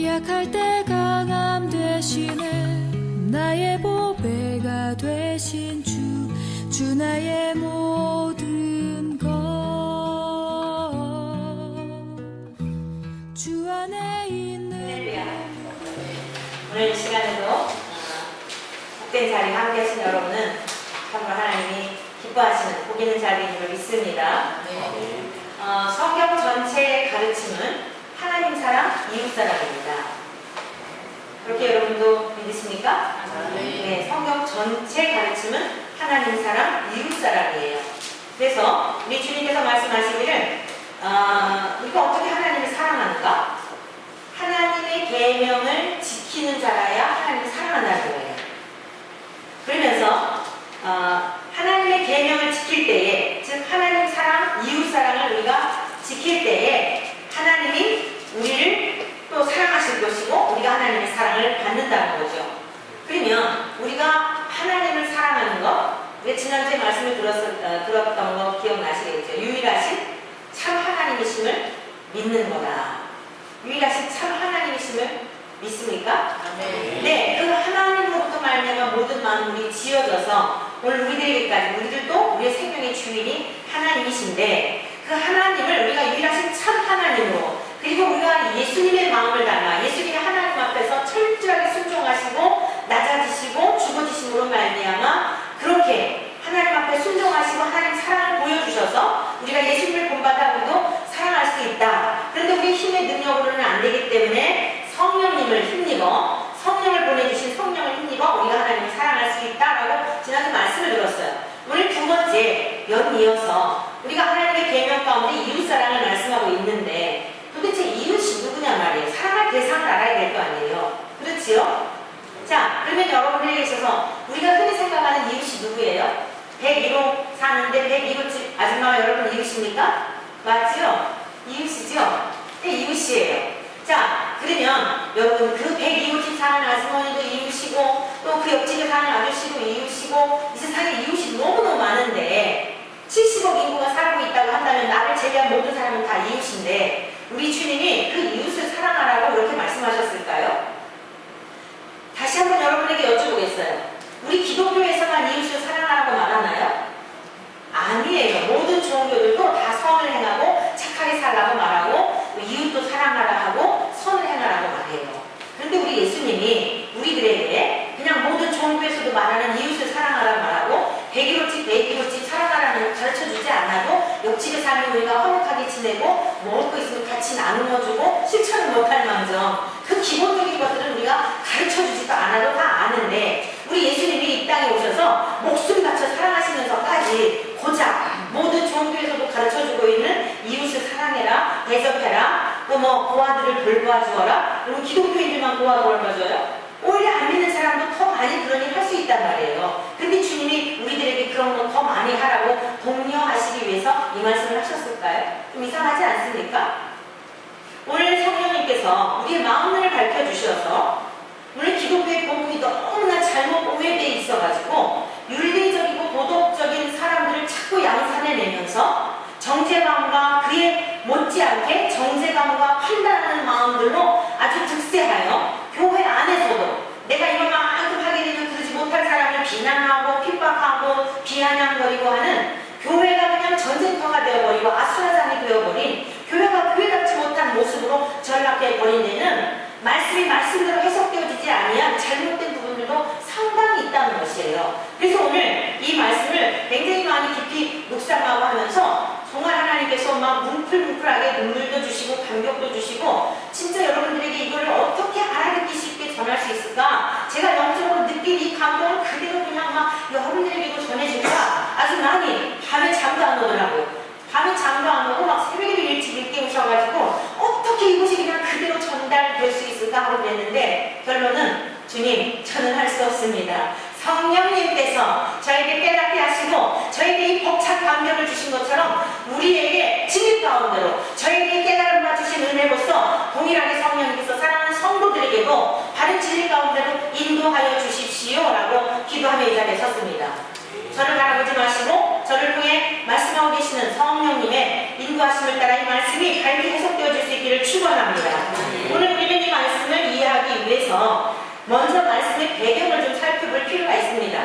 약할 때 강함 되시네. 나의 보배가 되신 주 나의 모든 것. 주 안에 있는 오늘 시간에도 복된 자리에 함께 하신 여러분은 정말 하나님이 기뻐하시는 복 있는 자리인 줄 믿습니다. 성경 전체의 가르침은 하나님 사랑, 이웃 사랑입니다. 그렇게 여러분도 믿으십니까? 네, 성경 전체 가르침은 하나님 사랑, 이웃 사랑이에요. 그래서 우리 주님께서 말씀하시기를 우리가 어떻게 하나님을 사랑하는가? 하나님의 계명을 지키는 자라야 하나님을 사랑한다는 거예요. 그러면서 하나님의 계명을 지킬 때에, 즉 하나님 사랑, 이웃 사랑을 우리가 지킬 때에 하나님이 우리를 또 사랑하실 것이고 우리가 하나님의 사랑을 받는다는 거죠. 그러면 우리가 하나님을 사랑하는 것, 우리가 지난주에 말씀을 들었던 거 기억나시겠죠? 유일하신 참 하나님이심을 믿는 거다. 유일하신 참 하나님이심을 믿습니까? 네, 그 하나님으로부터 말미암아 모든 만물이 지어져서 오늘 우리들에게까지, 우리들도 우리의 생명의 주인이 하나님이신데, 그 하나님을 우리가 유일하신 참 하나님으로, 그리고 우리가 예수님의 마음을 닮아 예수님의 하나님 앞에서 철저하게 순종하시고 낮아지시고 죽어지심으로 말미암아 그렇게 하나님 앞에 순종하시고 하나님 사랑을 보여주셔서 우리가 예수님을 본받아 우리도 사랑할 수 있다. 그런데 우리 힘의 능력으로는 안 되기 때문에 성령님을 힘입어, 성령을 보내주신 성령을 힘입어 우리가 하나님을 사랑할 수 있다라고 지난주 말씀을 들었어요. 오늘 두 번째 연이어서 우리가 하나님의 계명 가운데 이웃사랑을 말씀하고 있는데, 도대체 이웃이 누구냐 말이에요. 사랑할 대상을 알아야 될 거 아니에요. 그렇지요? 자, 그러면 여러분들에게 있어서 우리가 흔히 생각하는 이웃이 누구예요? 101호 사는데 101호집 아줌마가 여러분 이웃입니까? 맞지요? 이웃이죠? 네, 이웃이에요. 자, 그러면 여러분 그 102호집 사는 아주머니도 이웃이고 또 그 옆집에 사는 아저씨도 이웃이고, 이 세상에 이웃이 너무너무 많은데 70억 인구가 살고 있다고 한다면 나를 제외한 모든 사람은 다 이웃인데 우리 주님이 그 이웃을 사랑하라고 그렇게 말씀하셨을까요? 다시 한번 여러분에게 여쭤보겠어요. 우리 기독교에서만 이웃을 사랑하라고 말하나요? 아니에요. 모든 종교들도 다 선을 행하고 착하게 살라고 말하고 이웃도 사랑하라 하고 선을 행하라고 말해요. 그런데 우리 예수님이 우리들에게 그냥 모든 종교에서도 말하는 이웃을 사랑하라고 말하고 101호집 101호집 사랑하라는 가르쳐주지 않아도 옆집에 사는 우리가 화목하게 지내고 먹을 거 있으면 같이 나누어주고 실천을 못할 망정 그 기본적인 것들은 우리가 가르쳐주지도 않아도 다 아는데, 우리 예수님이 이 땅에 오셔서 목숨 바쳐 사랑하시면서까지 고작 모든 종교에서도 가르쳐주고 있는 이웃을 사랑해라, 대접해라, 또 고아들을 돌봐주어라, 그리고 기독교인들만 고아 돌봐줘요? 오히려 안 믿는 사람도 더 많이 그런 일 할 수 있단 말이에요. 근데 주님이 우리들에게 그런 거 더 많이 하라고 독려하시기 위해서 이 말씀을 하셨을까요? 좀 이상하지 않습니까? 오늘 성령님께서 우리의 마음을 밝혀주셔서 오늘 기독교의 복음이 너무나 잘못 오해되어 있어가지고 윤리적이고 도덕적인 사람들을 자꾸 양산해내면서 정죄감과 그에 못지않게 정죄감과 판단하는 마음들로 아주 득세하여 교회 안에서도 내가 이만큼 하게 되면 그러지 못할 사람을 비난하고 핍박하고 비아냥거리고 하는, 교회가 그냥 전쟁터가 되어버리고 아수라장이 되어버린, 교회가 교회답지 못한 모습으로 전락해버린 데는 말씀이 말씀대로 해석되어지지 아니한 잘못된 부분들도 상당히 있다는 것이에요. 그래서 오늘 이 말씀을 굉장히 많이 깊이 묵상하고 하면서 정말 하나님께서 막 뭉클뭉클하게 눈물도 주시고 감격도 주시고, 진짜 여러분들에게 이거를 어떻게 알아듣기 쉽게 전할 수 있을까? 제가 영적으로 느낀 이 감동을 그대로 그냥 막 여러분들에게도 전해주니까 아주 많이 밤에 잠도 안 오더라고요. 밤에 잠도 안 오고 막 새벽에도 일찍 늦게 오셔가지고 어떻게 이것이 그냥 그대로 전달될 수 있을까 하고 그랬는데, 결론은 주님, 저는 할 수 없습니다. 성령님께서 저에게 깨닫게 하시고 저에게 이 벅찬 감격을 주신 것처럼 우리에게 진리 가운데로 저에게 깨달음을 주신 은혜로서 동일하게 성령님께서 사랑하는 성도들에게도 바른 진리 가운데로 인도하여 주십시오 라고 기도하며 이 자리에 섰습니다. 저를 바라보지 마시고 저를 통해 말씀하고 계시는 성령님의 인도하심을 따라 이 말씀이 밝게 해석되어질 수 있기를 축원합니다. 오늘 우리는 이 말씀을 위해서 먼저 말씀의 배경을 좀 살펴볼 필요가 있습니다.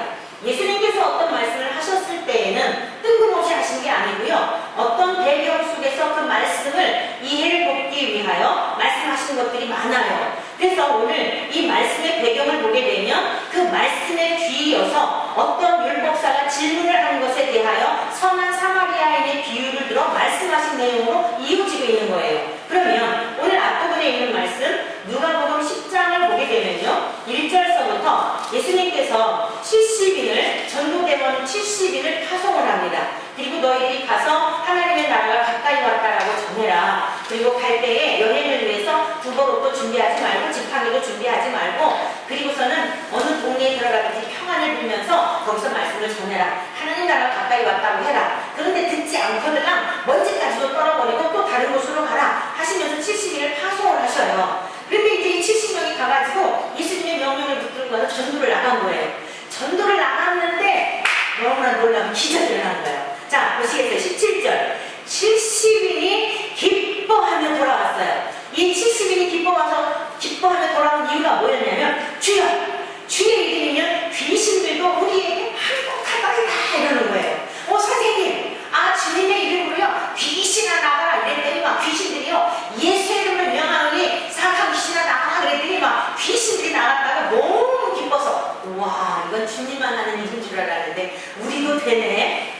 예수님께서 어떤 말씀을 하셨을 때에는 뜬금없이 하신 게 아니고요. 어떤 배경 속에서 그 말씀을 이해를 돕기 위하여 말씀하신 것들이 많아요. 그래서 오늘 이 말씀의 배경을 보게 되면 그 말씀에 뒤이어서 어떤 율법사가 질문을 한 것에 대하여 선한 사마리아인의 비유를 들어 말씀하신 내용으로 이어지고 있는 거예요. 그러면 오늘 앞부분에 있는 말씀 누가복음 10장을 보게 되면요. 1절서부터 예수님께서 70인을 전도대원 70인을 파송을 합니다. 그리고 너희들이 가서 하나님의 나라가 가까이 왔다라고 전해라. 그리고 갈 때에 여행을 위해서 두벌옷도 준비하지 말고 지팡이도 준비하지 말고 그리고서는 어느 동네에 들어가든지 평안을 빌면서 거기서 말씀을 전해라. 하나님 나라가 가까이 왔다고 해라. 그런데 듣지 않거들랑 먼지까지도 떨어버리고 또 다른 곳으로 가라 하시면서 70인을 파송을 하셔요. 그런데 이제 이 70명이 가가지고 예수님의 명령을 붙들고 가서 전도를 나간 거예요. 전도를 나갔는데 너무나 놀라운 기적이 일어난 거예요. 자, 보시겠어요? 17절. 70인이 기뻐하며 돌아왔어요. 이 70인이 기뻐하며 돌아온 이유가 뭐였냐면 주여! 주의 이름이면 귀신들도 우리에게 한국하다 이러는 거예요. 선생님! 주님의 이름으로요 귀신아 나가라 이랬더니 막 귀신들이요 예수의 이름으로 명하노니 사악한 귀신아 나가라 그랬더니 막 귀신들이 나갔다가 너무 기뻐서 와 이건 주님만 하는 일인 줄 알았는데 우리도 되네.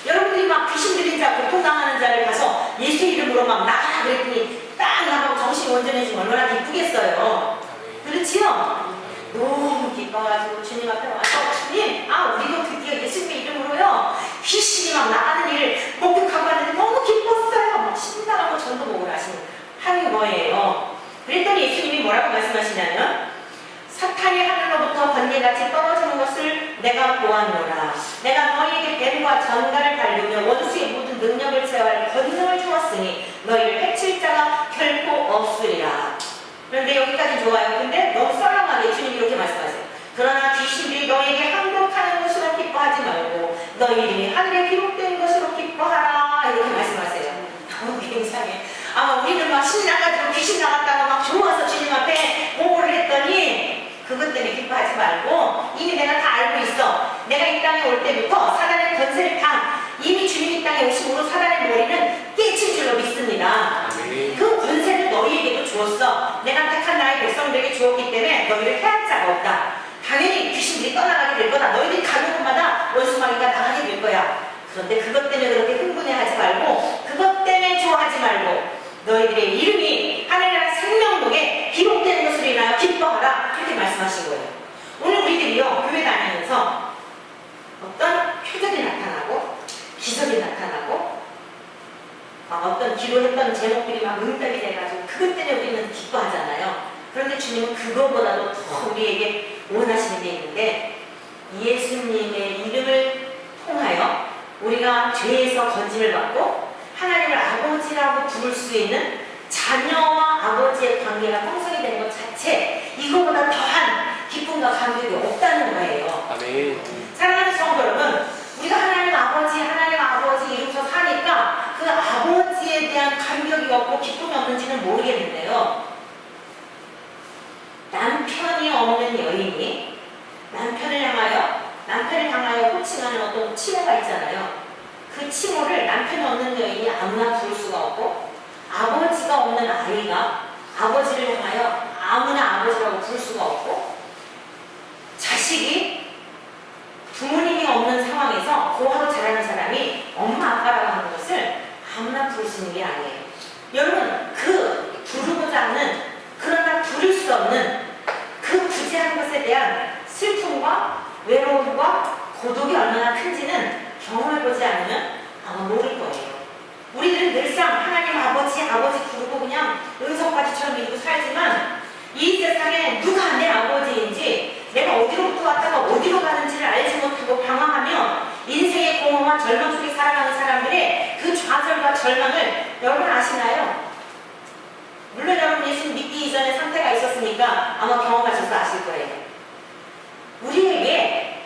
여러분들이 막 귀신 들린 자 고통당하는 자를 가서 예수의 이름으로 막 나가라 그랬더니 딱 나가고 정신이 온전해지면 얼마나 기쁘겠어요. 그렇지요? 너무 기뻐가지고 주님 앞에 와서 주님 우리도 드디어 예수님의 이름으로요 귀신이 막 나가는 일을 목격하고 하는데 너무 기뻤어요. 막 신나라고 전도복을 하는 뭐예요. 그랬더니 예수님이 뭐라고 말씀하시냐면 사탄이 하늘로부터 번개같이 떨어지는 것을 내가 보았노라. 내가 너희에게 뱀과 전갈을 밟으며 원수의 모든 능력을 제어할 권능을 주었으니 너희를 해칠 자가 결코 없으리라. 그런데 여기까지 좋아요. 근데 너무 썰렁하게 주님이 이렇게 말씀하세요. 그러나 귀신들이 너희에게 항복하는 것으로 기뻐하지 말고 너희 이름이 하늘에 기록된 것으로 기뻐하라 이렇게 말씀하세요. 너무 굉장해. 우리는 막 신이 나가지고 귀신 나갔다가 막 좋아서 주님 앞에 보고를 했더니 그것 때문에 기뻐하지 말고 이미 내가 다 알고 있어. 내가 이 땅에 올 때부터 사단의 권세를 이미 주님이 이 땅에 오심으로 사단의 머리는 깨친 줄로 믿습니다. 그 권세를 너희에게도 주었어. 내가 택한 나의 백성들에게 주었기 때문에 너희를 해할 자가 없다. 당연히 귀신들이 떠나가게 될 거다. 너희들이 가는 곳마다 원수마귀가 나가게 될 거야. 그런데 그것 때문에 그렇게 흥분해하지 말고 그것 때문에 좋아하지 말고 너희들의 이름이 하늘나라 생명록에 기록되는 것으로 인하여 기뻐하라. 이렇게 말씀하신 거예요. 오늘 우리들이요 교회 다니면서 어떤 표적이 나타나고 기적이 나타나고 어떤 기도했던 제목들이 막 응답이 돼가지고 그것 때문에 우리는 기뻐하잖아요. 그런데 주님은 그거보다도 더 우리에게 원하시는 게 있는데 예수님의 이름을 통하여 우리가 죄에서 건짐을 받고 하나님을 아버지라고 부를 수 있는 자녀와 아버지의 관계가 형성이 되는 것 자체 이거보다 더한 기쁨과 감격이 없다는 거예요. 아멘. 사랑하는 성도 여러분, 우리가 하나님 아버지 이루어서 사니까 그 아버지에 대한 감격이 없고 기쁨이 없는지는 모르겠는데요. 남편이 없는 여인이 남편을 향하여 호칭하는 어떤 칭호가 있잖아요. 그 칭호를 남편이 없는 여인이 아무나 부를 수가 없고 아버지가 없는 아이가 아버지를 향하여 아무나 아버지라고 부를 수가 없고 자식이 부모님이 없는 상황에서 고아로 자라는 사람이 엄마 아빠라고 하는 것을 아무나 부를 수 있는 게 아니에요. 여러분 그 부르고자 하는 그러나 부를 수 없는 그 부재한 것에 대한 슬픔과 외로움과 고독이 얼마나 큰지는 경험해보지 않으면 아마 모를 거예요. 우리들은 늘상 하나님 아버지 부르고 그냥 은성바지처럼 믿고 살지만 이 세상에 누가 내 아버지인지 내가 어디로부터 왔다가 어디로 가는지를 알지 못하고 방황하며 인생의 공허와 절망 속에 살아가는 사람들의 그 좌절과 절망을 여러분 아시나요? 물론 여러분 예수님 믿기 이전에 상태가 있었으니까 아마 경험하셔서 아실 거예요. 우리에게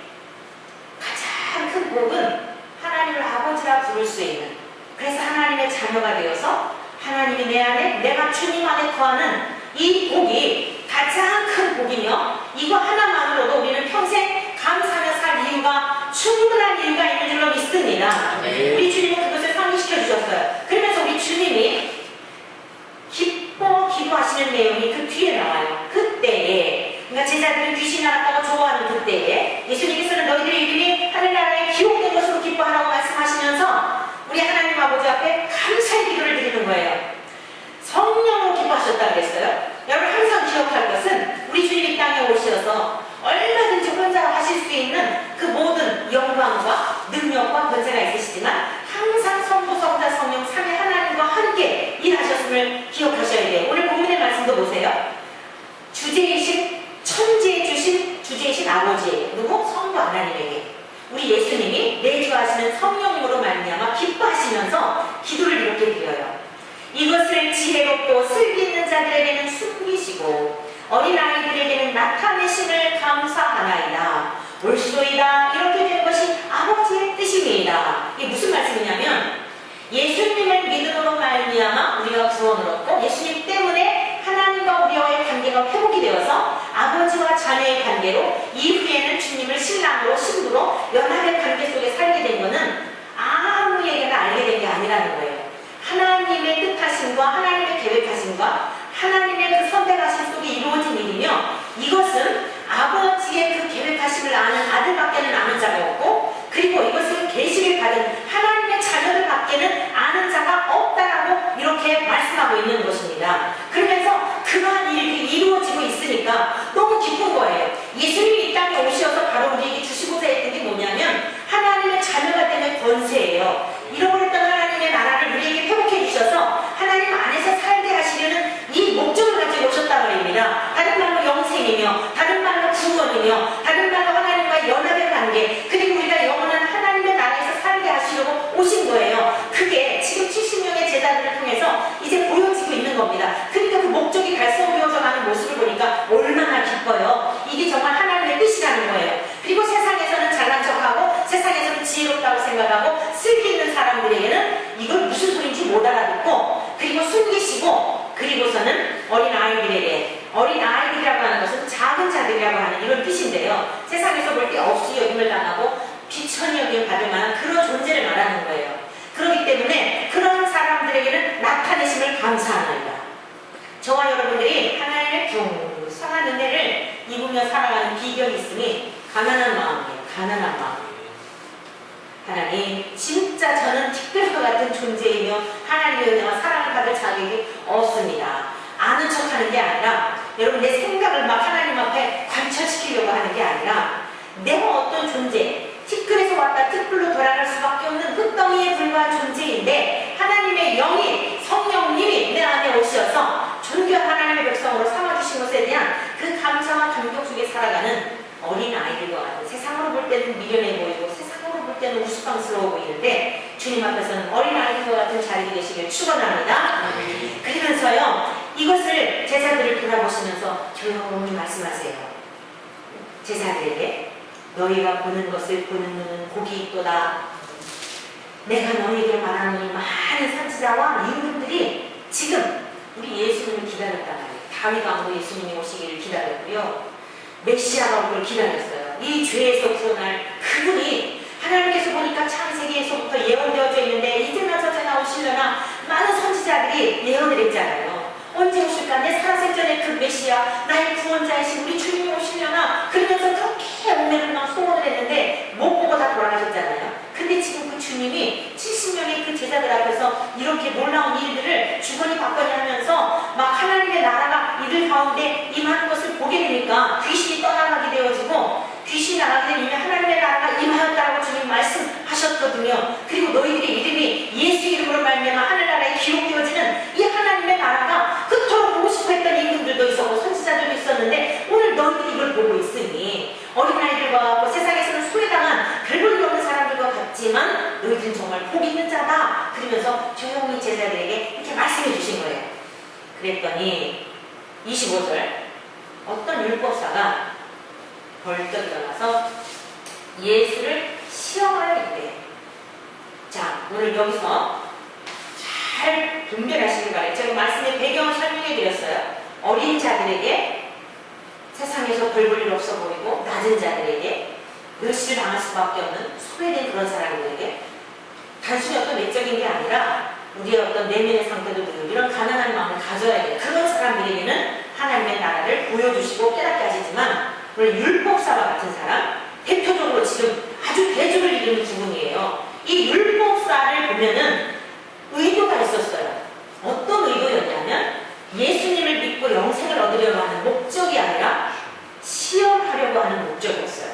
가장 큰 복은 하나님을 아버지라 부를 수 있는, 그래서 하나님의 자녀가 되어서 하나님이 내 안에, 내가 주님 안에 거하는 이 복이 가장 큰 복이며 이거 하나만으로도 우리는 평생 감사하며 살 이유가 충분한 이유가 있는 줄로 믿습니다. 우리 주님은 그것을 상기시켜 주셨어요. 그러면서 우리 주님이 기뻐 기도하시는 내용이 그 뒤에 나와요. 그때에, 그러니까 제자들은 귀신이 나갔다고 좋아하는 그때에 예수님께서는 너희들의 이름이 하늘나라에 기록된 것으로 기뻐하라고 말씀하시면서 우리 하나님 아버지 앞에 감사의 기도를 드리는 거예요. 성령으로 기뻐하셨다 그랬어요. 여러분 항상 기억할 것은 우리 주님이 땅에 오셔서 얼마든지 혼자 하실 수 있는 그 모든 영광과 능력과 권세가 있으시지만 항상 성부, 성자, 성령, 삼위 하나님과 함께 일하셨음을 기억하셔야 돼요. 오늘 본문의 말씀도 보세요. 주제이신 천지에 주신 주제이신 아버지에게, 누구? 성부 하나님에게 우리 예수님이 내주하시는 성령님으로 말미암아 기뻐하시면서 기도를 이렇게 드려요. 이것을 지혜롭고 슬기 있는 자들에게는 숨기시고 어린아이들에게는 나타내심을 감사하나이다. 올시도이다. 이렇게 된 것이 아버지의 뜻입니다. 이게 무슨 말씀이냐면 예수님을 믿음으로 말미암아 우리가 구원을 얻고 예수님 때문에 하나님과 우리와의 관계가 회복이 되어서 아버지와 자녀의 관계로 이후에는 주님을 신랑으로 신부로 연합의 관계 속에 살게 된 것은 아무에게나 알게 된 게 아니라는 거예요. 하나님의 뜻하심과 하나님의 계획하심과 하나님의 그 선택하심 속에 이루어진 일이며 이것은 아버지의 그 계획하심을 아는 아들밖에는 아는 자가 없고 그리고 이것을 계시를 받은 하나님의 자녀들 밖에는 아는 자가 없다라고 이렇게 말씀하고 있는 것입니다. 그러면서 그러한 일이 이루어지고 있으니까 너무 기쁜 거예요. 예수님이 이 땅에 오셔서 바로 우리에게 주시고자 했던 게 뭐냐면 하나님의 자녀가 되는 권세예요. 잃어버렸던 하나님의 나라를 우리에게 회복해 주셔서 하나님 안에서 살게 하시려는 이 목적을 가지고 오셨다고 합니다. 다른 말로 영생이며 다른 말로 구원이며 다른 말로 하나님과의 연합의 관계 그리고 우리가 영원한 하나님의 나라에서 살게 하시려고 오신 거예요. 그게 지금 70명의 제자들을 통해서 이제 보여지고 있는 겁니다. 그러니까 그 목적이 달성되어져 가는 모습을 보니까 얼마나 기뻐요. 이게 정말 하나님의 뜻이라는 거예요. 그리고 세상에서는 잘난 척하고 세상에서는 지혜롭다고 생각하고 슬기 있는 사람들에게는 이걸 무슨 소리인지 못 알아듣고 그리고 숨기시고 그리고서는 어린아이들이라고 하는 것은 작은 자들이라고 하는 이런 뜻인데요. 세상에서 볼 때 없이 여김을 당하고 귀천이 여김을 받을 만한 그런 존재를 말하는 거예요. 그렇기 때문에 그런 사람들에게는 나타내심을 감사합니다. 저와 여러분들이 하나님의 풍성한 은혜를 입으며 살아가는 비결이 있으니 가난한 마음이에요. 가난한 마음. 하나님, 진짜 저는 특별과 같은 존재이며 하나님의 은혜와 사랑을 받을 자격이 없습니다. 아는 척하는 게 아니라 여러분 내 생각을 막 하나님 앞에 관철시키려고 하는 게 아니라 내가 어떤 존재, 티끌에서 왔다 티끌로 돌아갈 수밖에 없는 흙덩이에 불과한 존재인데 하나님의 영이 성령님이 내 안에 오셔서 존귀한 하나님의 백성으로 삼아주신 것에 대한 그 감사와 감격 속에 살아가는 어린 아이들과 같은 세상으로 볼 때는 미련해 보이고 세상으로 볼 때는 우스꽝스러워 보이는데 주님 앞에서는 어린 아이들과 같은 자리에 계시길 축원합니다. 그러면서요 이것을 제자들을 돌아보시면서 조용히 말씀하세요. 제자들에게 너희가 보는 것을 보는 눈은 복이 있도다. 내가 너희에게 말하는 많은 선지자와 이분들이 지금 우리 예수님을 기다렸단 말이에요. 다윗 왕도 예수님이 오시기를 기다렸고요. 메시아가 올 걸 기다렸어요. 이 죄에서 구원할 그분이 하나님께서 보니까 창세기에서부터 예언되어져 있는데 이제나 저제나 오시려나 많은 선지자들이 예언을 했잖아요. 언제 오실까? 내 살아생전에 그 메시아 나의 구원자이신 우리 주님이 오시려나 그러면서 그렇게 오늘은 막 소원을 했는데 못 보고 다 돌아가셨잖아요. 근데 지금 그 주님이 70명의 그 제자들 앞에서 이렇게 놀라운 일들을 주거니 받거니 하면서 막 하나님의 나라가 이들 가운데 임하는 것을 보게 되니까 귀신이 떠나가게 되어지고 귀신이 나가게 되면 하나님의 나라가 임하였다라고 주님 말씀하셨거든요. 그리고 너희들의 이름이 예수 이름으로 말미암아 하늘나라에 기록되어지는 이 하나님의 나라가 그토록 보고 싶어 했던 임금들도 있었고 선지자들도 있었는데 오늘 너희들이 이걸 보고 있으니 어린아이들과 세상에서는 소외당한 별볼일 없는 사람들과 같지만 너희들은 정말 복 있는 자다. 그러면서 조용히 제자들에게 이렇게 말씀해 주신 거예요. 그랬더니 25절 어떤 율법사가 벌떡 일어나서 예수를 시험하려 했대요. 자, 오늘 여기서 잘 분별하시길 바래요. 제가 말씀의 배경을 설명해 드렸어요. 어린 자들에게 계속 별 볼 일 없어 보이고 낮은 자들에게 멸시를 당할 수밖에 없는 소외된 그런 사람들에게 단순히 어떤 외적인 게 아니라 우리의 어떤 내면의 상태도 보이고 이런 가난한 마음을 가져야 돼요. 그런 사람들에게는 하나님의 나라를 보여주시고 깨닫게 하시지만 오늘 율법사와 같은 사람, 대표적으로 지금 아주 대조를 이루는 부분이에요. 이 율법사를 보면은 의도가 있었어요. 어떤 의도였냐면 예수님을 믿고 영생을 얻으려고 하는 목적이 아니라 시험하려고 하는 목적이었어요.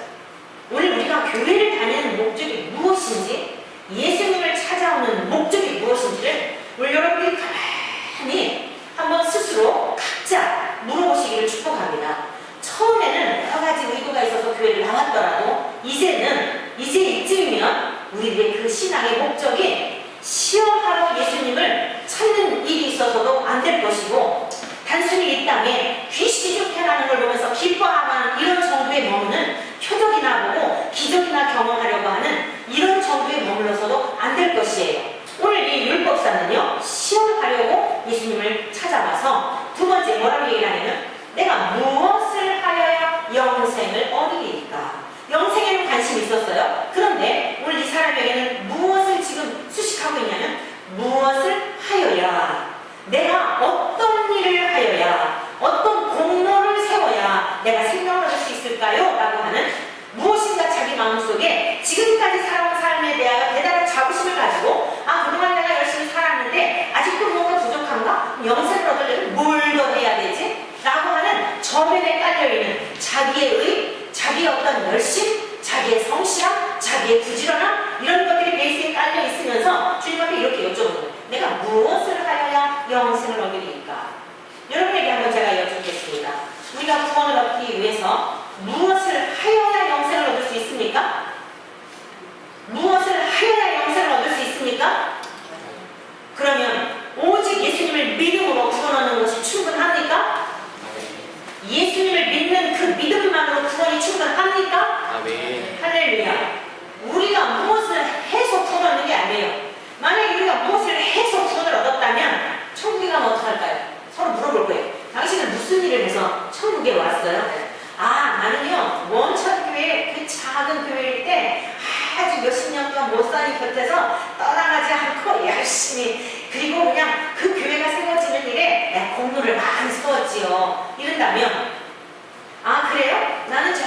오늘 우리가 교회를 다니는 목적이 무엇인지, 예수님을 찾아오는 목적이 무엇인지를 오늘 여러분들이 가만히 한번 스스로 각자 물어보시기를 축복합니다. 처음에는 여러 가지 의도가 있어서 교회를 나왔더라도 이제 이쯤이면 우리들의 그 신앙의 목적이 시험하러 예수님을 찾는 일이 있어서도 안 될 것이고, 단순히 이 땅에 귀신이 쫓겨나는 걸 보면서 기뻐하는 이런 정도에 머무는, 표적이나 보고 기적이나 경험하려고 하는 이런 정도에 머물러서도 안 될 것이에요. 오늘 이 율법사는요, 시험하려고 예수님을 찾아와서 두 번째 뭐라고 얘기를 하냐면, 내가 무엇을 하여야 영생을 얻으리까? 영생에는 관심이 있었어요. 그런데 오늘 이 사람에게는 무엇을 지금 수식하고 있냐면, 무엇을 하여야, 내가 어떤 일을 하여야, 어떤 공로를 세워야 내가 생명을 얻을 수 있을까요? 라고 하는 무엇인가 자기 마음속에 지금까지 살아온 삶에 대하여 대단한 자부심을 가지고, 아, 그동안 내가 열심히 살았는데 아직도 뭔가 부족한가? 영생을 얻으려면 뭘 더 해야 되지? 라고 하는 저변에 깔려있는 자기의 어떤 열심, 자기의 성실함, 자기의 부지런함, 이런 것들이 베이스에 깔려 있으면서 주님 앞에 이렇게 여쭤보는 거예요. 내가 무엇을 하여야 영생을 얻으리까? 여러분에게 한번 제가 여쭙겠습니다. 우리가 구원을 얻기 위해서 무엇을 하여야 영생을 얻을 수 있습니까? 무엇을 하여야 영생을 얻을 수 있습니까? 그러면 오직 예수님을 믿음으로 구원 얻는 것이 충분합니까? 예수님을 믿는 그 믿음만으로 구원이 충분합니까? 아멘. 할렐루야. 우리가 무엇을 해서 구원 얻는 게 아니에요. 만약에 우리가 무엇을 해서 구원을 얻었다면 천국에 가면 어떡할까요? 서로 물어볼 거예요. 당신은 무슨 일을 해서 천국에 왔어요? 아, 나는요, 원천교회, 그 작은 교회일 때 아주 몇십 년 동안 못사니 곁에서 떠나가지 않고 열심히, 그리고 그냥 그 교회가 세워지는 일에 공로를 많이 세웠지요. 이런다면, 아, 그래요? 나는 저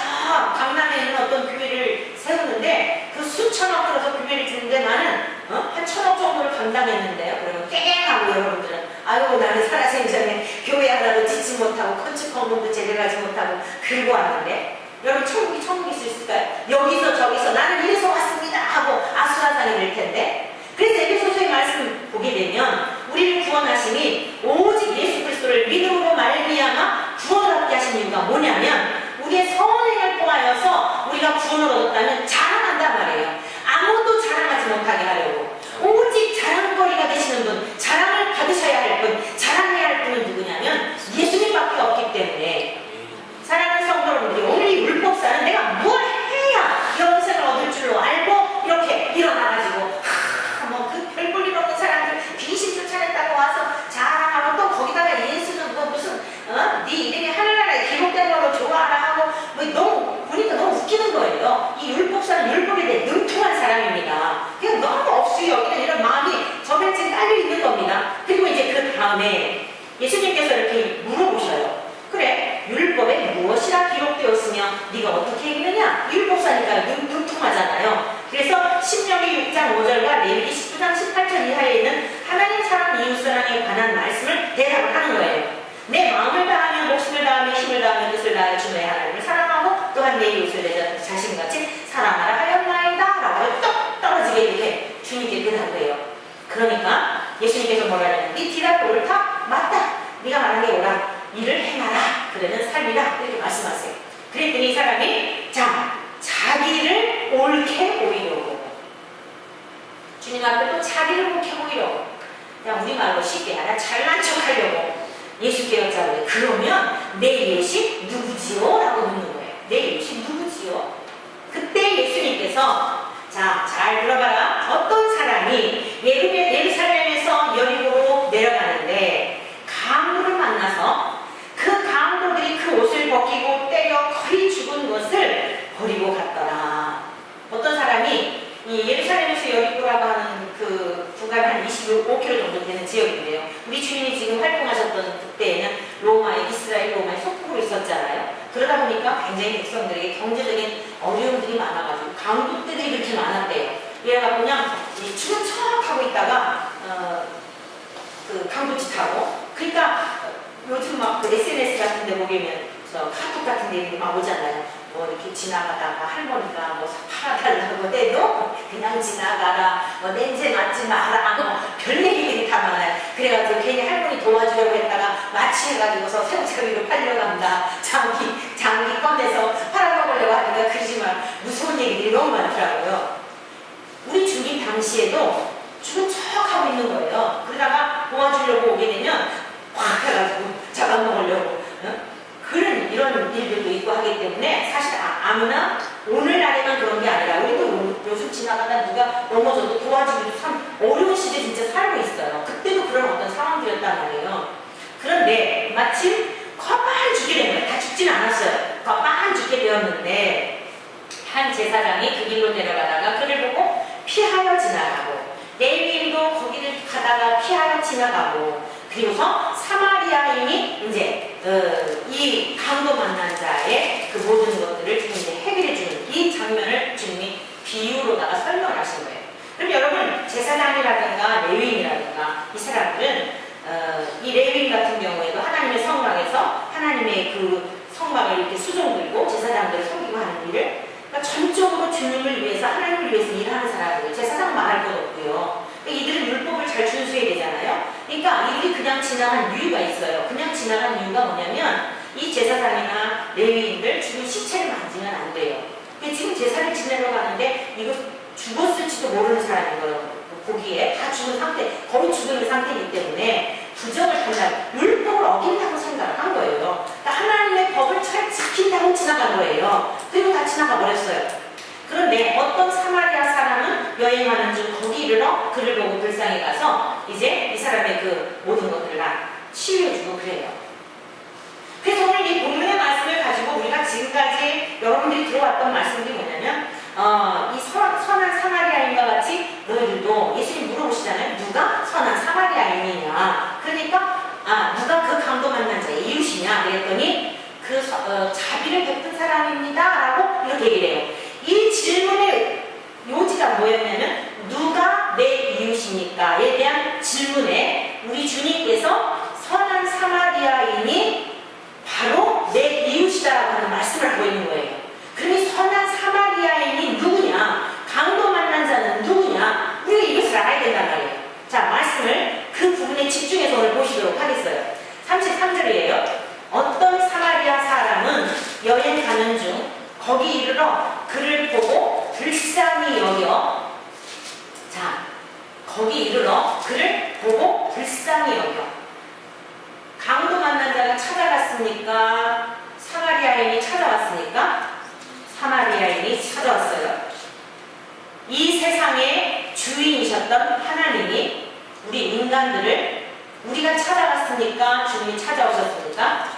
강남에 있는 어떤 교회를 세우는데 그 수천억 들어서 교회를 주는데 나는 한 천억 정도를 감당했는데요. 그러면 깽하고 여러분들은, 아유, 나는 살아생전에 교회 하나도 짓지 못하고 건축 건물도 제대로 하지 못하고 긁고 왔는데, 여러분 천국이 수 있을까요? 여기서 저기서 나는 이래서 왔습니다 하고 아수라장이 될 텐데. 그래서 에베소서의 말씀 보게 되면 우리를 구원하심이 오직 예수 그리스도를 믿음으로 말미암아 구원을 얻게 하신 이유가 뭐냐면, 우리의 선행을 통하여서 우리가 구원을 얻었다면 자랑한단 말이에요. 아무도 자랑하지 못하게 하려고. 오직 자랑거리가 되시는 분, 자랑을 받으셔야 할 분, 자랑해야 할 분은 누구냐면 예수님밖에 없기 때문에. 사랑하는 성도 여러분들이, 오늘 이 율법사는 내가 뭘 해야 영생을 얻을 줄로 알고 이렇게 일어나가지고 뭐 그 별 볼 일 없는 사람들 귀신 쫓아냈다고 와서 자랑하고, 또 거기다가 예수는 뭐 무슨 네 이름이 하늘나라에 기록된 걸로 좋아하라 하고, 뭐 너무 보니까 너무 웃기는 거예요. 이 율법사는 율법에 대해 능통한 사람입니다. 그냥 너무 없이 여기는 이런 마음이 저변에 깔려 있는 겁니다. 그리고 이제 그 다음에 예수님께서 이렇게 물어보셔요. 그래, 율법에 무엇이라 기록되었으며 네가 어떻게 읽느냐? 율법사니까 능통하잖아요. 그래서 신명기 6장 5절과 레위기 19장 18절 이하에 있는 하나님 사랑 이웃사랑에 관한 말씀을 대답을 하는 거예요. 내 마음을 다하며 목숨을 다하며 힘을 다하며 뜻을 다하여 주 너의 하나님을 사랑하고 또한 내 이웃을 내 자신같이 사랑하라 하였나이다 라고 똑 떨어지게 이렇게 주님께 대답해요. 그러니까 예수님께서 뭐라 하냐면, 네 대답이 옳다? 맞다. 네가 말한 게 옳아. 일을 행하라. 그러는 삶이라. 이렇게 말씀하세요. 그랬더니 이 사람이 자기를 옳게 보이려고, 주님 앞에 또 자기를 옳게 보이려고, 그냥 우리말로 쉽게 말하면 잘난 척 하려고 예수께 여쭤보는데, 그러면 내 이웃이 누구지요? 라고 묻는 거예요. 내 이웃이 누구지요? 그때 예수님께서, 자, 잘 들어봐라. 어떤 사람이 예루살렘에서 여리고로 내려가는데 강도를 만나서 그 강도들이 그 옷을 벗기고 때려 경제적인 어려움들이 많아가지고 강국들이 그렇게 많았대요. 얘가 그냥 죽은 척 하고 있다가 그 강도치 타고, 그러니까 요즘 막 그 SNS 같은 데 보면 저 카톡 같은 데 막 오잖아요. 뭐 이렇게 지나가다가 할머니가 뭐 팔아달라고 해도 그냥 지나가라, 뭐 냄새 맡지 마라, 뭐 별 얘기들이 다 많아요. 그래가지고 괜히 할머니 도와주려고 했다가 마취해가지고서 새우잡이로 팔려간다, 장기 꺼내서 팔아먹으려고 하니까 그러지만 무서운 얘기들이 너무 많더라고요. 우리 주님 당시에도 죽은 척 하고 있는 거예요. 그러다가 도와주려고 오게 되면 확 해가지고 잡아먹으려고, 그런 이런 일들도 있고 하기 때문에 사실 아무나 오늘날에만 그런 게 아니라 우리도 요즘 지나가다 누가 넘어져도 도와주기도 참 어려운 시대에 진짜 살고 있어요. 그때도 그런 어떤 상황들이었단 말이에요. 그런데 마침 거만 죽게 된 거예요. 다 죽진 않았어요. 거만 죽게 되었는데 한 제사장이 그 길로 내려가다가 그를 보고 피하여 지나가고, 레위인도 거기를 가다가 피하여 지나가고, 그리고서 사마리아인이 이제 이 강도 만난 자의 그 모든 것들을 주님이 이제 해결해 주는 이 장면을 주님이 비유로다가 설명을 하신 거예요. 그럼 여러분, 제사장이라든가 레위인이라든가 이 사람들은 이 레위인 같은 경우에도 하나님의 성막에서 하나님의 그 성막을 이렇게 수종 들고 제사장들을 섬기고 하는 일을, 그러니까 전적으로 주님을 위해서, 하나님을 위해서 일하는 사람들, 제사장 말할 것 없고요. 이들은 율법을 잘 준수해야 되잖아요. 그러니까 이들이 그냥 지나간 이유가 있어요. 그냥 지나간 이유가 뭐냐면 이 제사장이나 레위인들 죽은 시체를 만지면 안 돼요. 근데 지금 제사를 지내러 가는데 이거 죽었을지도 모르는 사람인 거예요. 보기에 다 죽은 상태, 거의 죽어 있는 상태이기 때문에 부정을 한다, 율법을 어긴다고 생각을 한 거예요. 그러니까 하나님의 법을 잘 지킨다고 지나간 거예요. 그리고 다 지나가 버렸어요. 그런데 어떤 사마리아 사람은 여행하는 중 거기 이르러 그를 보고 불쌍히 가서 이제 이 사람의 그 모든 것들을 다 치유해주고 그래요. 그래서 오늘 이 본문의 말씀을 가지고 우리가 지금까지 여러분들이 들어왔던 말씀들이 뭐냐면 이 선한 사마리아인과 같이 너희들도, 예수님 물어보시잖아요. 누가 선한 사마리아인이냐. 그러니까 누가 그 강도 만난 자의 이웃이냐 그랬더니 그 자비를 베푼 사람입니다 라고 이렇게 얘기를 해요. 이 질문의 요지가 뭐였냐면 누가 내 이웃입니까에 대한 질문에 우리 주님께서 선한 사마리아인이 바로 내 이웃이다라고 하는 말씀을 하고 있는 거예요. 그러니 선한 사마리아인이 누구냐, 강도 만난 자는 누구냐, 우리가 이것을 알아야 된단 말이에요. 자, 말씀을 그 부분에 집중해서 오늘 보시도록 하겠어요. 33절이에요. 어떤 사마리아 사람은 여행 가는 중 거기 이르러 그를 보고 불쌍히 여겨, 자, 거기 이르러 그를 보고 불쌍히 여겨. 강도 만난 자가 찾아갔습니까? 사마리아인이 찾아왔습니까? 사마리아인이 찾아왔어요. 이 세상의 주인이셨던 하나님이 우리 인간들을, 우리가 찾아갔습니까? 주님이 찾아오셨습니까?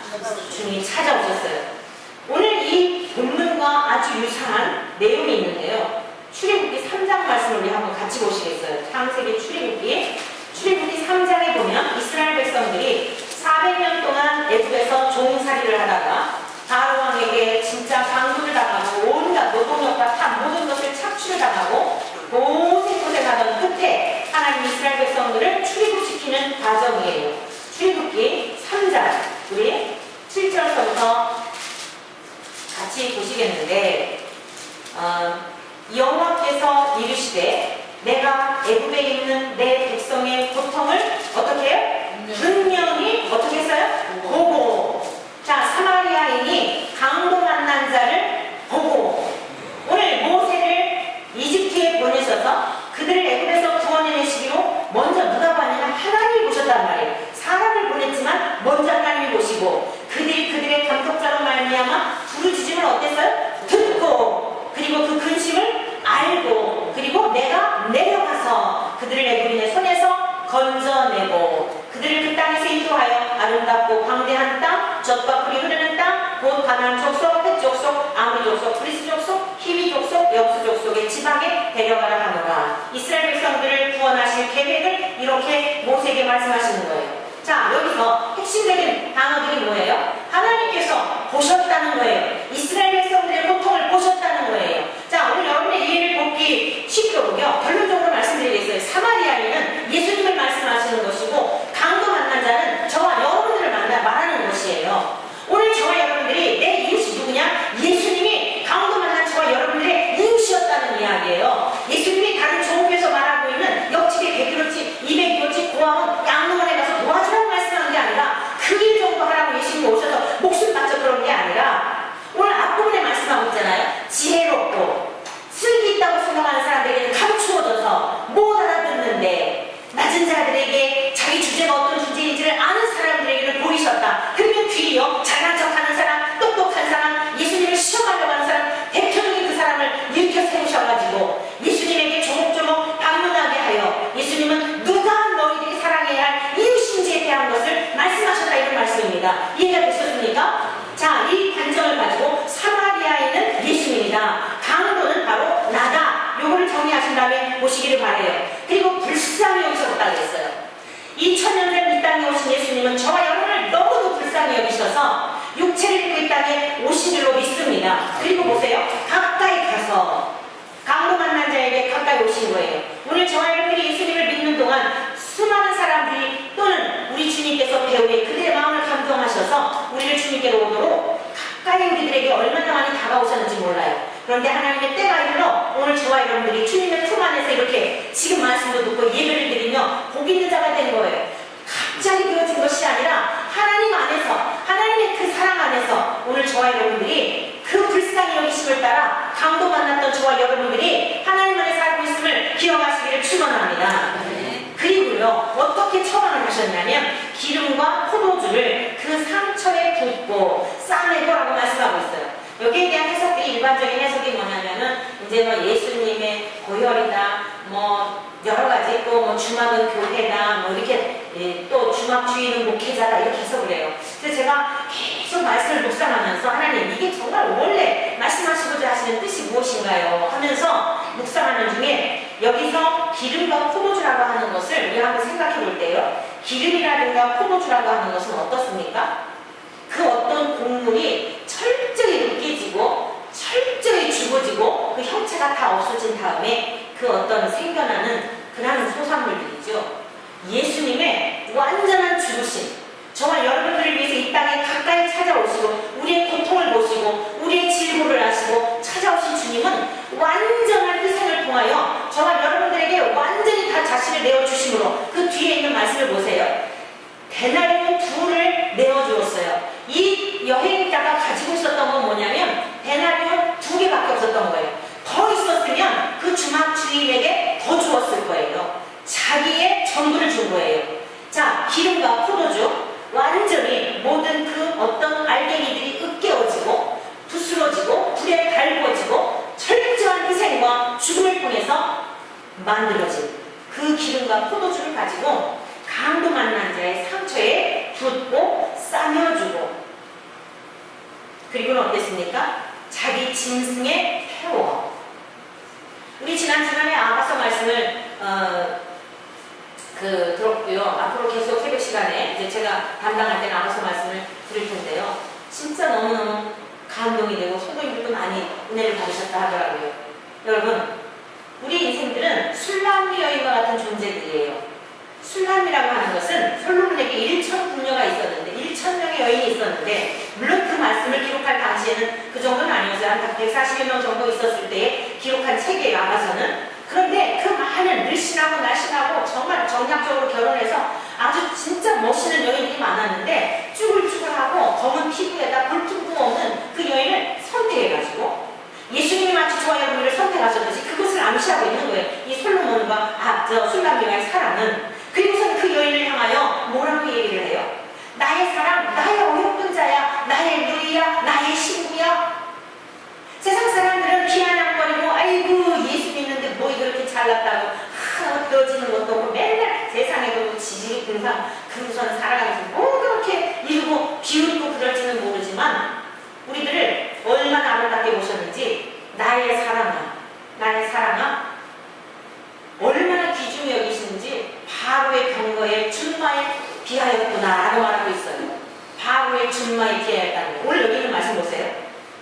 주님이 찾아오셨어요. 오늘 이 본문과 아주 유사한 내용이 있는데요. 출애굽기 3장 말씀을 우리 한번 같이 보시겠어요? 창세기 출애굽기 3장에 보면 이스라엘 백성들이 400년 동안 애굽에서 종살이를 하다가 바로 왕에게 진짜 강도를 당하고 온갖 노동력과 탐 모든 것을 착취를 당하고 고생하던 끝에 하나님 이스라엘 백성들을 출애굽시키는 과정이에요. 출애굽기 3장 우리 7절부터 같이 보시겠는데, 여호와께서 이르시되 내가 애굽에 있는 내 백성의 고통을 어떻게 해요? 분명히 어떻게 했어요? 보고. 자, 사마리아인이 강도 만난 자를 보고 오늘 모세를 이집트에 보내셔서 그들을 애굽에서 구원해내시기로 먼저 누가 봤냐면 하나님이 보셨단 말이에요. 사람을 보냈지만 먼저 하나님이 보시고 그들이 그들의 감독자로 말미암아 부르짖음을 어땠어요? 듣고, 그리고 그 근심을 알고, 그리고 내가 내려가서 그들을 애굽인의 손에서 건져내고 그들을 그 땅에서 인도하여 아름답고 광대한 땅, 젖과 꿀이 흐르는 땅, 곧 가나안 족속, 헷 족속, 아모리 족속, 브리스 족속, 히위 족속, 여부스 족속의 지방에 데려가라 하노라. 이스라엘 백성들을 구원하실 계획을 이렇게 모세에게 말씀하시는 거예요. 자, 여기서 핵심적인 단어들이 뭐예요? 하나님께서 보셨다는 거예요. 이스라엘 백성들의 고통을 것이에요. 오늘 저와 여러분들이 내 이웃이 누구냐? 예수님이 강도 만난 저와 여러분들의 이웃이었다는 이야기예요. 예수님이 다른 종교에서 말하고 있는 옆집에 100kg집, 200kg집 고아원 양로원에 가서 도와주라고 말씀하는 게 아니라 그 일 정도 하라고 예수님이 오셔서 목숨 바쳐 그런 게 아니라 오늘 앞부분에 말씀하고 있잖아요. 지혜롭고 슬기 있다고 생각하는 사람들에게는 감추어져서 못 알아듣는데 낮은 자들에게 자기 주제가 어떤 주제인지를 아는 사람들에게는 보이셨다. 그러면 뒤이어 잘난 척하는 사람, 똑똑한 사람, 예수님을 시험하려고 하는 사람, 대표적인 그 사람을 일으켜 세우셔가지고 예수님에게 조목조목 방문하게 하여 예수님은 누가 너희들이 사랑해야 할 이웃인지에 대한 것을 말씀하셨다, 이런 말씀입니다. 이해가 되셨습니까? 자, 이 관점을 가지고 사마리아에는 예수님이다, 강도는 바로 나다, 요거를 정리하신 다음에 보시기를 바래요. 그리고 불쌍히 여기셨다고 했어요. 2000년 전 이 땅에 오신 예수님은 저와 여러분을 너무도 불쌍히 여기셔서 육체를 입고 이 땅에 오신 줄로 믿습니다. 그리고 보세요. 가까이 가서 강도 만난 자에게 가까이 오신 거예요. 오늘 저와 여러분들이 예수님을 믿는 동안 수많은 사람들이 또는 우리 주님께서 배우에 그들의 마음을 감동하셔서 우리를 주님께로 오도록 가까이 우리들에게 얼마나 많이 다가오셨는지 몰라요. 그런데 하나님의 때가 이르러 오늘 저와 여러분들이 주님의 품 안에서 이렇게 지금 말씀도 듣고 예배를 드리며 복 있는 자가 된 거예요. 갑자기 되어진 것이 아니라 하나님 안에서, 하나님의 그 사랑 안에서 오늘 저와 여러분들이 그 불쌍히 여기심을 따라 강도 만났던 저와 여러분들이 하나님 안에 살고 있음을 기억하시기를 축원합니다. 그리고요, 어떻게 처방을 하셨냐면 기름과 포도주를 그 상처에 붓고 싸매고라고 말씀하고 있어요. 여기에 대한 해석들이, 일반적인 해석이 뭐냐면은 이제 뭐 예수님의 고혈이다, 뭐 여러 가지, 또 뭐 주막은 교회다, 뭐 이렇게 또 주막 주인은 목회자다, 이렇게 해석을 해요. 그래서 제가 계속 말씀을 묵상하면서 하나님, 이게 정말 원래 말씀하시고자 하시는 뜻이 무엇인가요? 하면서 묵상하는 중에 여기서 기름과 포도주라고 하는 것을 우리가 한번 생각해 볼 때요, 기름이라든가 포도주라고 하는 것은 어떻습니까? 그 어떤 곡물이 철저히 으깨지고 철저히 죽어지고 그 형체가 다 없어진 다음에 그 어떤 생겨나는 그런 소산물들이죠. 예수님의 완전한 죽으심, 저와 여러분들을 위해서 이 땅에 가까이 찾아오시고 우리의 고통을 보시고 우리의 질고를 아시고 찾아오신 주님은 완전한 희생을 통하여 저와 여러분들에게 완전히 다 자신을 내어주심으로 그 뒤에 있는 말씀을 보세요. 데나리온 둘을 내어주었어요. 이 여행자가 가지고 있었던 건 뭐냐면 데나리온 2개밖에 없었던 거예요. 더 있었으면 그 주막 주인에게 더 주었을 거예요. 자기의 전부를 준 거예요. 자, 기름과 포도주, 완전히 모든 그 어떤 알갱이들이 으깨어지고 부스러지고 불에 달궈지고 철저한 희생과 죽음을 통해서 만들어진 그 기름과 포도주를 가지고 강도 만난 자의 상처에 붓고 싸매어주고, 그리고는 어땠습니까? 자기 짐승에 태워. 우리 지난 주간에 아가서 말씀을 들었고요. 앞으로 계속 새벽 시간에 이제 제가 담당할 때는 아가서 말씀을 드릴 텐데요. 진짜 너무너무 감동이 되고 성도님들도 많이 은혜를 받으셨다 하더라고요. 여러분, 우리 인생들은 술람미 여인과 같은 존재들이에요. 술람미라고 하는 것은 솔로몬에게 1천 궁녀가 있었는데 1,000명의 여인이 있었는데, 물론 그 말씀을 기록할 당시에는 그 정도는 아니었어요. 한 140여 명 정도 있었을 때에 기록한 책이에요, 아가서는. 그런데 그 많은 늘씬하고 날씬하고 정말 정략적으로 결혼해서 아주 진짜 멋있는 여인들이 많았는데 쭈글쭈글하고 검은 피부에다 불퉁불 없는 그 여인을 선택해가지고 예수님이 마치 저와 여러분을 선택하셨듯이 그것을 암시하고 있는 거예요. 이 솔로몬과 술람미와의 사랑은. 그리고선 그 여인을 향하여 뭐라고 얘기를 해요? 나의 사랑, 나의 어여쁜 자야, 나의 누이야, 나의 신부야. 세상 사람들은 비아냥거리고 아이고 예수 믿는데 뭐 그렇게 잘났다고 그러지는 것도 없고 맨날 세상에 그 지지리 근상 금선 살아가면서 뭐 그렇게 이루고 비웃고 그럴지는 모르지만 우리들을 얼마나 아름답게 보셨는지, 나의 사랑아, 나의 사랑아, 얼마나 귀중히 여기시는지 바로의 병거에 준마에 비하였구나 라고 말하고 있어요. 바로의 준마에 비하였다는 거예요. 오늘 여기 있는 말씀 보세요.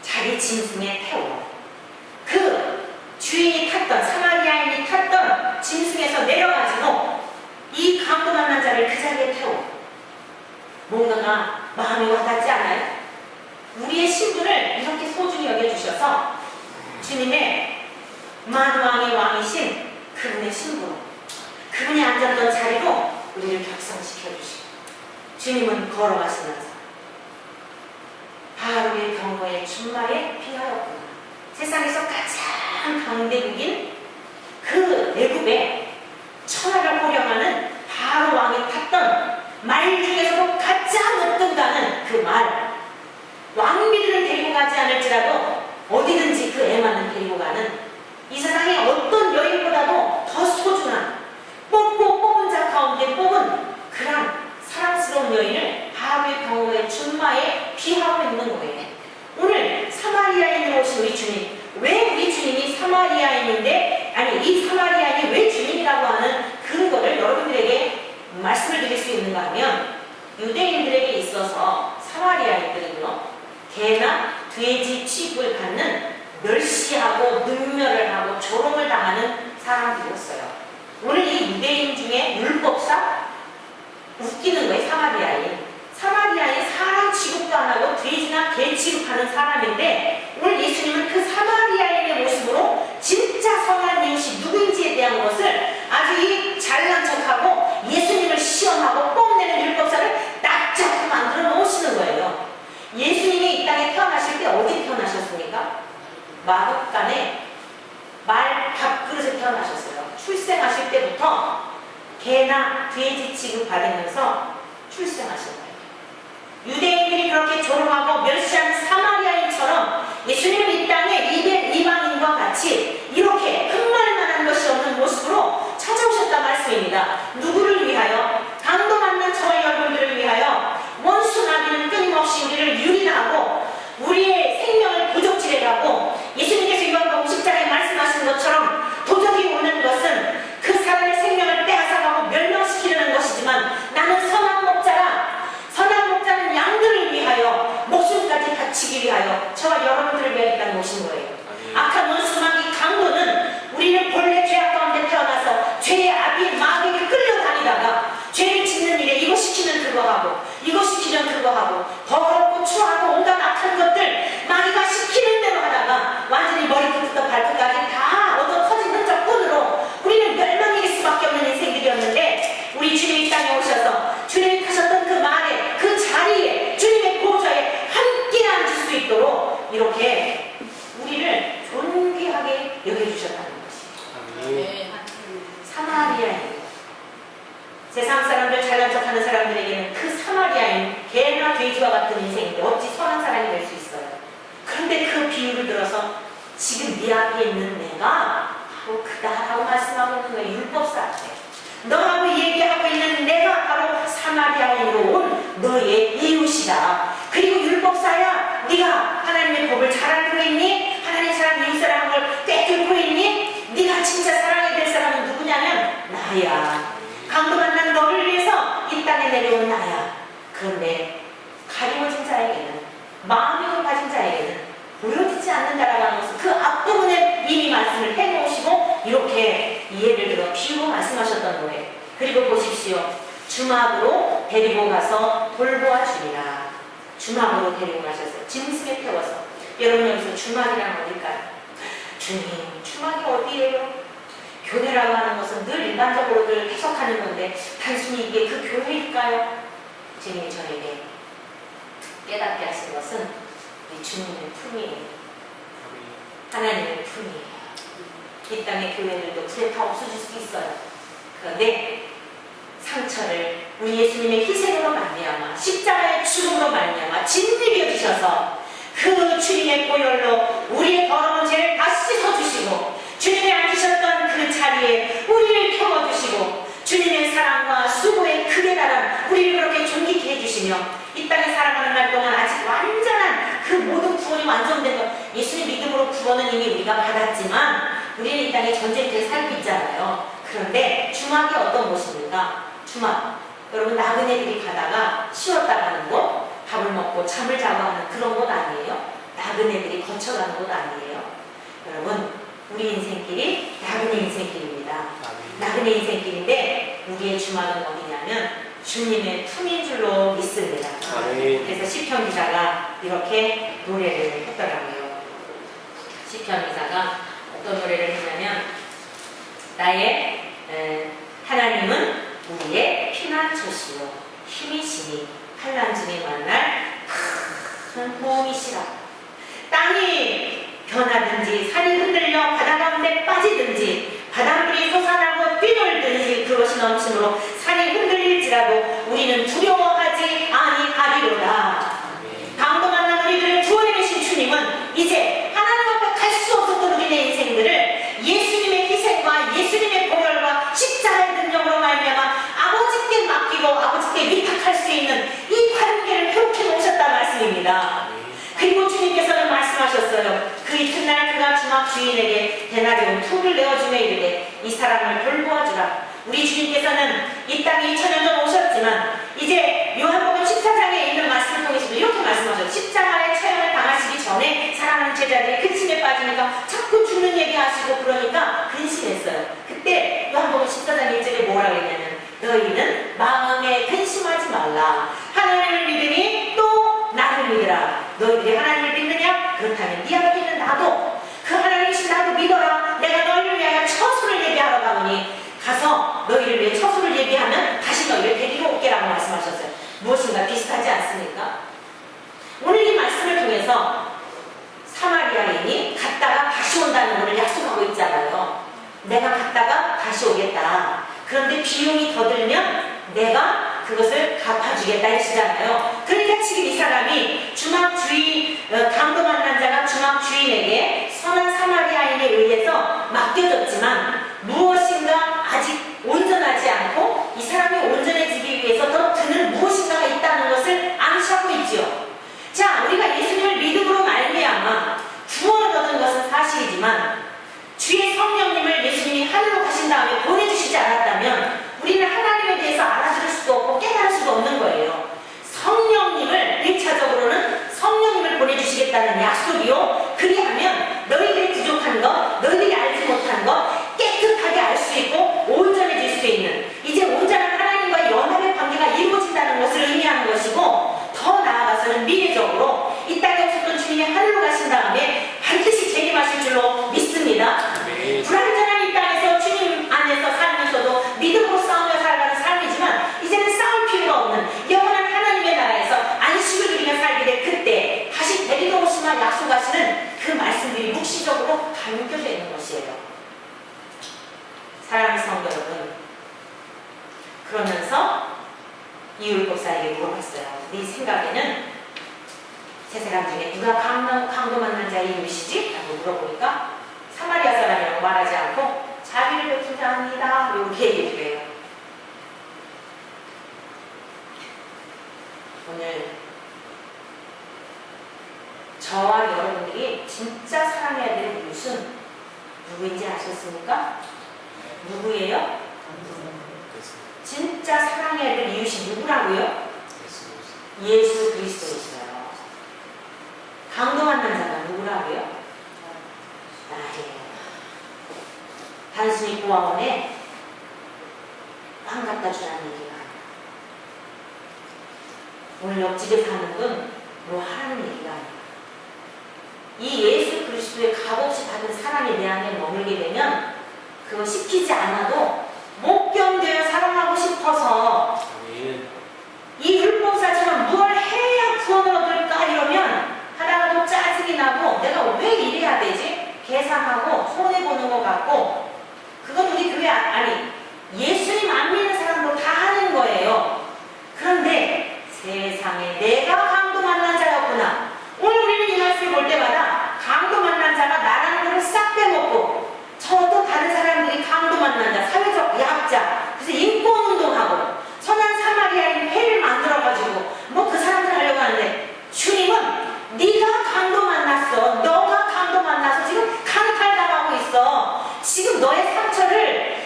자기 짐승에 태워. 그 주인이 탔던, 사마리아인이 탔던 짐승에서 내려가지고 이 강도 만난 자를 그 자리에 태워. 뭔가가 마음이 와닿지 않아요? 우리의 신분을 이렇게 소중히 여겨주셔서 주님의 만왕의 왕이신 그분의 신분, 그분이 앉았던 자리로 우리를 격상시켜주시고, 주님은 걸어가시면서 바로의 병거의 준마에 피하였구나. 세상에서 가장 강대국인 그 애굽의 천하를 호령하는 바로 왕이 탔던 말 중에서도 가장 으뜸가는 그 말, 왕비들은 데리고 가지 않을지라도 어디든지 그 애만은 데리고 가는, 이 세상에 어떤 여인보다도 더 소중한, 뽑은 자 가운데 뽑은 그런 사랑스러운 여인을 바로의 병거의 준마에 피하고 있는 거예요. 오늘 사마리아인으로 오신 우리 주님, 왜 우리 주님이 사마리아인인데, 아니 이 사마리아인이 왜 주님이라고 하는 근거를 여러분들에게 말씀을 드릴 수 있는가 하면, 유대인들에게 있어서 사마리아인들은요, 개나 돼지 취급을 받는, 멸시하고 능멸을 하고 조롱을 당하는 사람들이었어요. 오늘 이 유대인 중에 율법사, 웃기는 거예요. 사마리아인 사람 취급도 안 하고 돼지나 개 취급하는 사람인데, 오늘 예수님은 그 사마리아인의 모습으로 진짜 선한 이웃이 누구인지에 대한 것을 아주 이 잘난 척하고 예수님을 시험하고 뽐내는 율법사를 납작 만들어 놓으시는 거예요. 예수님이 이 땅에 태어나실 때 어디 태어나셨습니까? 마국간에 말 밥그릇에 태어나셨어요. 출생하실 때부터 개나 돼지 취급 받으면서 출생하신 거예요. 유대인들이 그렇게 조롱하고 멸시하는 사마리아인처럼 예수님은 이 땅에 이방인과 같이 이렇게 흠말 만한 것이 없는 모습으로 찾아오셨단 말씀입니다. 누구를 위하여? 강도 만난 저와 여러분들을 위하여. 원수 나비는 끊임없이 우리를 유린하고 우리의 생명을 부족질해가고, 예수님께서 요한복음 10장에 말씀하신 것처럼 도적이 오는 것은 그 사람의 생명을 빼앗아가고 멸망시키려는 것이지만, 나는 선한 목자라, 선한 목자는 양들을 위하여 목숨까지 바치기 위하여 저와 여러분들을 위하여 이 땅에 오신 거예요. 악한 원수 마귀 강도는 우리는 본래 죄악 가운데 태어나서 죄의 아비의 마귀에게 끌려다니다가 죄를 짓는 일에 이거 시키면 그거 하고 이거 시키면 그거 하고 더럽고 추하고 온갖 악한 것들 마귀가 시키는 대로 하다가 완전히 머리끝부터 발끝까지 다 얻어 터진 흔적뿐으로 우리는 멸망일 수밖에 없는 인생들이었는데, 우리 주님이 이 땅에 오셔서 주님이 타셨던 그 말에, 그 자리에, 주님의 보좌에 함께 앉을 수 있도록 이렇게 우리를 존귀하게 여겨주셨다는 것이에요. 사마리아인, 세상 사람들 잘난 척하는 사람들에게는 그 사마리아인, 개나 돼지와 같은 인생인데 어찌 선한 사람이 될 수 있어요. 그런데 그 비유를 들어서 지금 네 앞에 있는 내가 바로 그다라고 말씀하고 있는 거예요. 율법사한테 너하고 얘기하고 있는 내가 바로 사마리아인으로 온 너의 이웃이다. 그리고 율법사야, 네가 하나님의 법을 잘 알고 있니? 하나님의 사랑, 이웃 사랑한 걸 꿰뚫고 있니? 네가 진짜 사랑해야 될 사람은 누구냐면 나야. 강도 만난 너를 위해서 이 땅에 내려온 나야. 그런데 가리워진 자에게는, 마음이 높아진 자에게는 보여지지 않는다라고 하는 것은 그 앞부분에 이미 말씀을 해놓으시고 이렇게 예를 들어 비유로 말씀하셨던 거예요. 그리고 보십시오. 주막으로 데리고 가서 돌보아 주니라. 주막으로 데리고 가셔서 짐승에 태워서. 여러분 여기서 주막이란 어딜까요? 주님, 주막이 어디예요? 교회라고 하는 것은 늘 일반적으로들 해석하는 건데 단순히 이게 그 교회일까요? 주님이 저에게 깨닫게 하신 것은 우리 주님의 품이에요. 하나님의 품이에요. 이 땅의 교회들도 그래 다 없어질 수 있어요. 그런데 상처를 우리 예수님의 희생으로 말미암아, 십자가의 죽음으로 말미암아 진리게 주셔서 그 주님의 보혈로 우리의 더러운 죄를 다 씻어주시고, 주님이 앉으셨던 그 자리에 우리를 태워주시고, 주님의 사랑과 수고의 크게 달한 우리를 그렇게 존귀케 해주시며, 이 땅에 살아가는 날 동안 아직 완전한 그 모든 구원이 완성된 것, 예수님 믿음으로 구원은 이미 우리가 받았지만 우리는 이 땅에 전쟁터에 살고 있잖아요. 그런데 주막이 어떤 곳입니까? 주막, 여러분 나그네들이 가다가 쉬었다 가는 곳, 밥을 먹고 잠을 자고 하는 그런 곳 아니에요? 나그네들이 거쳐가는 곳 아니에요? 여러분, 우리 인생길이 나그네 인생길입니다. 나그네 인생길인데 우리의 주막은 어디냐면 주님의 품인 줄로 믿습니다. 아멘. 그래서 시편 기자가 이렇게 노래를 했더라고요. 시편 기자가 어떤 노래를 했냐면 나의 하나님은 우리의 피난처시요 힘이시니 환난 중에 만날 큰 도움이시라. 땅이 변하든지 산이 흔들려 바다 가운데 빠지든지 바닷물이 솟아나고 뛰놀든지 그것이 넘침으로 산이 흔들릴지라도 우리는 두려워하지 아니하리로다. 강도 만난 우리들을 구원해 주신 주님은 이제 하나님 앞에 갈 수 없었던 우리의 인생들을 예수님의 희생과 예수님의 보혈과 십자가의 능력으로 말미암아 아버지께 맡기고 아버지께 위탁할 수 있는 이 관계를 회복해 놓으셨다는 말씀입니다. 그리고 주님께서는 말씀하셨어요. 그 이튿날 그가 주막 주인에게 데나리온 2를 내어주며 이르되 이 사람을 돌보아주라. 우리 주님께서는 이 땅에 2000년 전 오셨지만 이제 요한복음 14장에 있는 말씀을 통해서도 이렇게 말씀하셨어요. 십자가의 체험을 당하시기 전에 사랑하는 제자들이 근심에 빠지니까 자꾸 죽는 얘기하시고 그러니까 근심했어요. 그때 요한복음 14장 1절에 뭐라고 했냐면 너희는 마음에 근심하지 말라. 하나님을 믿으니 또 나를 믿으라. 너희들이 하나님을 믿느냐? 그렇다면 네 앞에 있는 나도 그 하나님이신 나도 믿어라. 내가 너희를 위하여 처소를 예비하러 가오니 가서 너희를 위해 처소를 예비하면 다시 너희를 데리러 올게라고 말씀하셨어요. 무엇인가 비슷하지 않습니까? 오늘 이 말씀을 통해서 사마리아인이 갔다가 다시 온다는 것을 약속하고 있잖아요. 내가 갔다가 다시 오겠다. 그런데 비용이 더 들면 내가 그것을 갚아주겠다 하시잖아요. 그러니까 지금 이 사람이 주막 주인, 강도 만난 자가 주막 주인에게 선한 사마리아인에 의해서 맡겨졌지만 무엇인가 아직 온전하지 않고 이 사람이 온전해지기 위해서 더 드는 무엇인가가 있다는 것을 암시하고 있지요. 자, 우리가 예수님을 믿음으로 말미암아 구원을 얻은 것은 사실이지만 주의 성령님을 예수님이 하늘로 가신 다음에 보내주시지 않았다면 우리는 하나님에 대해서 알아들을 수도 없고 깨달을 수도 없는 거예요. 성령님을 1차적으로는 성령님을 보내주시겠다는 약속이요. 그리하면 너희들이 부족한 것, 너희들이 알지 못한 것 깨끗하게 알 수 있고 온전해질 수 있는 이제 온전한 하나님과의 연합의 관계가 이루어진다는 것을 의미하는 것이고 더 나아가서는 미래적으로 이 땅에 오셨던 주님이 하늘로 가신 다음에 반드시 재림하실 줄로 믿습니다. 불완전한 이 땅에서 주님 안에서 살면서도 믿음으로 싸우며 살아가는 삶이지만 이제는 싸울 필요가 없는 영원한 하나님의 나라에서 안식을 누리며 살게 될 그때 다시 데리러 오시마 약속하시는 그 말씀들이 묵시적으로 담겨져 있는 것이에요. 사랑하는 성도 여러분, 그러면서 이율 목사에게 물어봤어요. 네 생각에는 세 사람 중에 누가 강도 만난 자의 이웃이지? 라고 물어보니까 사마리아 사람이라고 말하지 않고 자비를 베푼 자입니다. 이렇게 얘기를 해요. 오늘 저와 여러분들이 진짜 사랑해야 될 이웃은 누구인지 아셨습니까? 누구예요? 진짜 사랑해야 될 이웃이 누구라고요? 예수 그리스도이시라요. 강도 만난 자가 누구라고요? 나예요. 단순히 고아원에 빵 갖다 주라는 얘기가 아니에요. 오늘 옆집에 사는 분 뭐 하라는 얘기가 아니에요. 이 예수 그리스도의 값없이 받은 사랑의 내 안에 머물게 되면 그거 시키지 않아도 못 견뎌요. 사랑하고 싶어서. 이 율법사처럼 뭘 해야 구원을 얻을까 이러면 하다가도 짜증이 나고 내가 왜 이래야 되지? 계산하고 손해보는 것 같고 그건 우리 교회 아니 예수님 안 믿는 사람도 다 하는 거예요. 그런데 세상에 내가 강도 만난 자였구나. 오늘 우리는 이 말씀을 볼 때마다 강도 만난 자가 나라는 것을 싹 빼먹고 저도 다른 사람들이 강도 만난 자, 사회적 약자, 그래서 인권운동하고 선한 사마리아인 회를 만들어가지고 뭐 그 사람들 하려고 하는데 주님은 네가 강도 만났어. 너가 강도 만나서 지금 강탈당하고 있어. 지금 너의 상처를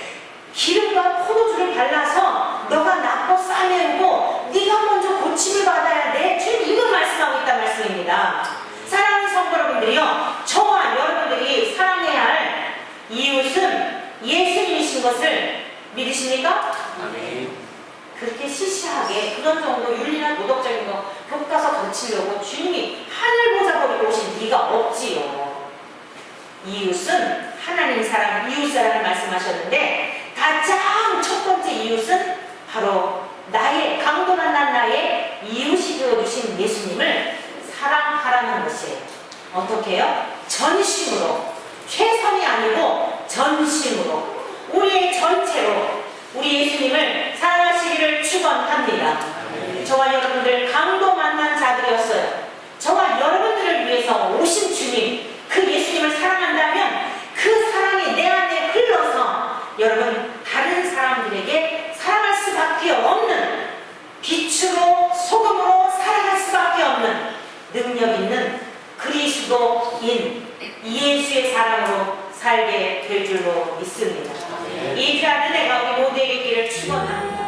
기름과 포도주를 발라서 너가 낫고 싸매우고 네가 먼저 고침을 받아야 돼. 주님 이걸 말씀하고 있단 말씀입니다. 사랑하는 성도 여러분들이요, 저와 여러분들이 사랑해야 할 이웃은 예수님이신 것을 믿으십니까? 아멘. 그렇게 시시하게 그런 정도 윤리나 도덕적인 거 교과서 가르치려고 주님이 하늘 보자 버리고 오신 리가 없지요. 이웃은 하나님 사랑, 이웃 사랑을 말씀하셨는데 가장 첫 번째 이웃은 바로 나의 강도 만난 나의 이웃이 되어주신 예수님을 사랑하라는 것이에요. 어떻게 해요? 전심으로, 최선이 아니고 전심으로, 우리의 전체로 우리 예수님을 사랑하시기를 축원합니다. 저와 여러분들 강도 만난 자들이었어요. 저와 여러분들을 위해서 오신 주님, 그 예수님을 사랑한다면 그 사랑이 내 안에 흘러서 여러분 다른 사람들에게 사랑할 수밖에 없는, 빛으로 소금으로 살아갈 수밖에 없는 능력 있는 그리스도인 예수의 사랑으로 살게 될 줄로 믿습니다. 이 귀한 은혜가 우리 모두에게 있기를 축원합니다.